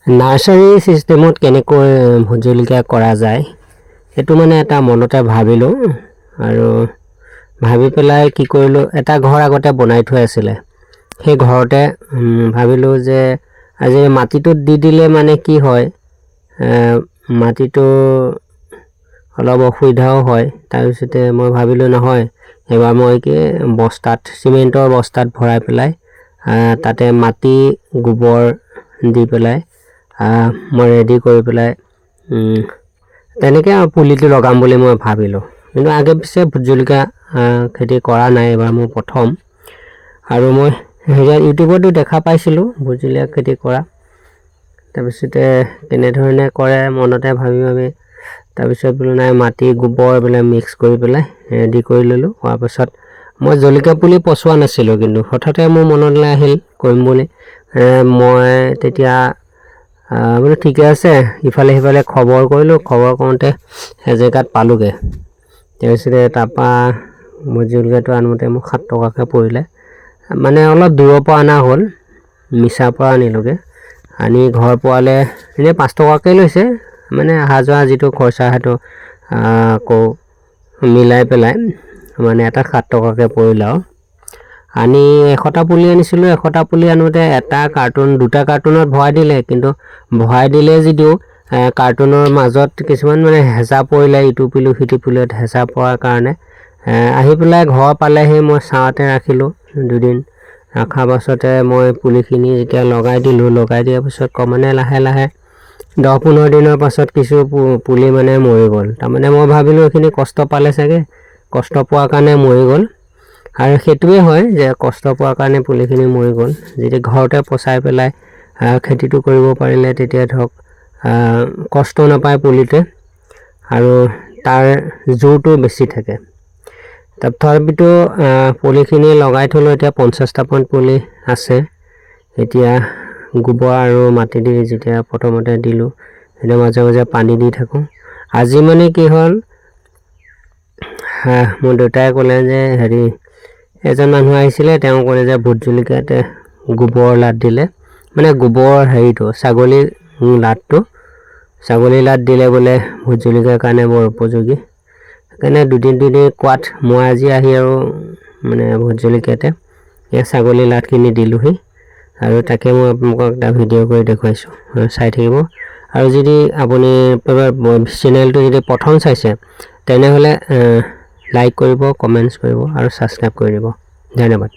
Nursery চিষ্টেমত কেনেকৈ vote জলকীয়া কৰা যায় সেইটো মানে এটা মনতে ভাবিলোঁ আৰু ভাবি পেলাই কি কৰিলোঁ, এটা ঘৰ আগতে বনাই থৈ আছিলে। সেই ঘৰতে ভাবিলোঁ যে আজি মাটিটোত দি দিলে মানে কি হয়, মাটিটো অলপ অসুবিধাও হয়। তাৰপিছতে মই ভাবিলোঁ নহয়, এবাৰ মই কি বস্তাত, চিমেণ্টৰ বস্তাত ভৰাই পেলাই তাতে মাটি গোবৰ দি পেলাই মই ৰেডি কৰি পেলাই তেনেকৈ পুলিটো লগাম বুলি মই ভাবিলোঁ। কিন্তু আগে পিছে ভোট জলকীয়া খেতি কৰা নাই, এবাৰ মোৰ প্ৰথম। আৰু মই ইউটিউবতো দেখা পাইছিলোঁ ভোট জলকীয়া খেতি কৰা। তাৰপিছতে কেনেধৰণে কৰে মনতে ভাবি তাৰপিছত বোলো নাই, মাটি গোবৰ এইবিলাক মিক্স কৰি পেলাই ৰেডি কৰি ল'লোঁ। হোৱাৰ পাছত মই জলকীয়া পুলি পচোৱা নাছিলোঁ, কিন্তু হঠাতে মোৰ মনলৈ আহিল কৰিম বুলি। মই তেতিয়া বোলো ঠিকে আছে, ইফালে সিফালে খবৰ কৰিলোঁ। খবৰ কৰোঁতে এজেগাত পালোঁগৈ। তাৰপিছতে তাৰপৰা ভোট জলকীয়াটো আনোতে মোক 7 টকাকৈ পৰিলে। মানে অলপ দূৰৰ পৰা অনা হ'ল, মিছাৰ পৰা আনিলোঁগৈ। আনি ঘৰ পোৱালে এনেই 5 টকাকৈ লৈছে, মানে অহা যোৱা যিটো খৰচা সেইটো আকৌ মিলাই পেলাই মানে এটা 7 টকাকৈ পৰিলে। আৰু আনি 100টা পুলি আনিছিলোঁ। 100টা পুলি আনোতে এটা কাৰ্টুন, 2টা কাৰ্টুনত ভৰাই দিলে। কিন্তু ভৰাই দিলে যদিও কাৰ্টুনৰ মাজত কিছুমান মানে হেঁচা পৰিলে, ইটো পুলি সিটো পুলিত হেঁচা পৰাৰ কাৰণে আহি পেলাই ঘৰ পালেহি। মই ছাঁতে ৰাখিলোঁ 2 দিন। ৰখাৰ পাছতে মই পুলিখিনি যেতিয়া লগাই দিলোঁ, লগাই দিয়াৰ পিছত ক্ৰমান্বয়ে লাহে লাহে 10-15 দিনৰ পাছত কিছু পুলি মানে মৰি গ'ল। তাৰমানে মই ভাবিলোঁ এইখিনি কষ্ট পালে চাগে, কষ্ট পোৱাৰ কাৰণে মৰি গ'ল। আৰু সেইটোৱে হয় যে কষ্ট পোৱাৰ কাৰণে পুলিখিনি মৰি গ'ল। যদি ঘৰতে পচাই পেলাই খেতিটো কৰিব পাৰিলে তেতিয়া ধৰক কষ্ট নাপায় পুলিতে, আৰু তাৰ জোৰটো বেছি থাকে। তথাপিতো পুলিখিনি লগাই থ'লোঁ। এতিয়া 50টামান পুলি আছে। এতিয়া গোবৰ আৰু মাটি দি যেতিয়া প্ৰথমতে দিলোঁ, এতিয়া মাজে মাজে পানী দি থাকোঁ। আজি মানে কি হ'ল, মোৰ দেউতাই ক'লে যে এজন মানুহ আহিছিলে, তেওঁ ক'লে যে ভোট জলকীয়াতে গোবৰ লাট দিলে, মানে গোবৰ ছাগলীৰ লাট দিলে বোলে ভোট জলকীয়াৰ কাৰণে বৰ উপযোগী। সেইকাৰণে দুদিন কোৱাত মই আজি আহি আৰু মানে ভোট জলকীয়াতে এই ছাগলীৰ লাটখিনি দিলোঁহি। আৰু তাকে মই আপোনালোকক এটা ভিডিঅ' কৰি দেখুৱাইছোঁ, চাই থাকিব। আৰু যদি আপুনি চেনেলটো যদি প্ৰথম চাইছে তেনেহ'লে লাইক কৰিব, কমেণ্টছ কৰিব আৰু ছাবস্ক্ৰাইব কৰি দিব। ধন্যবাদ।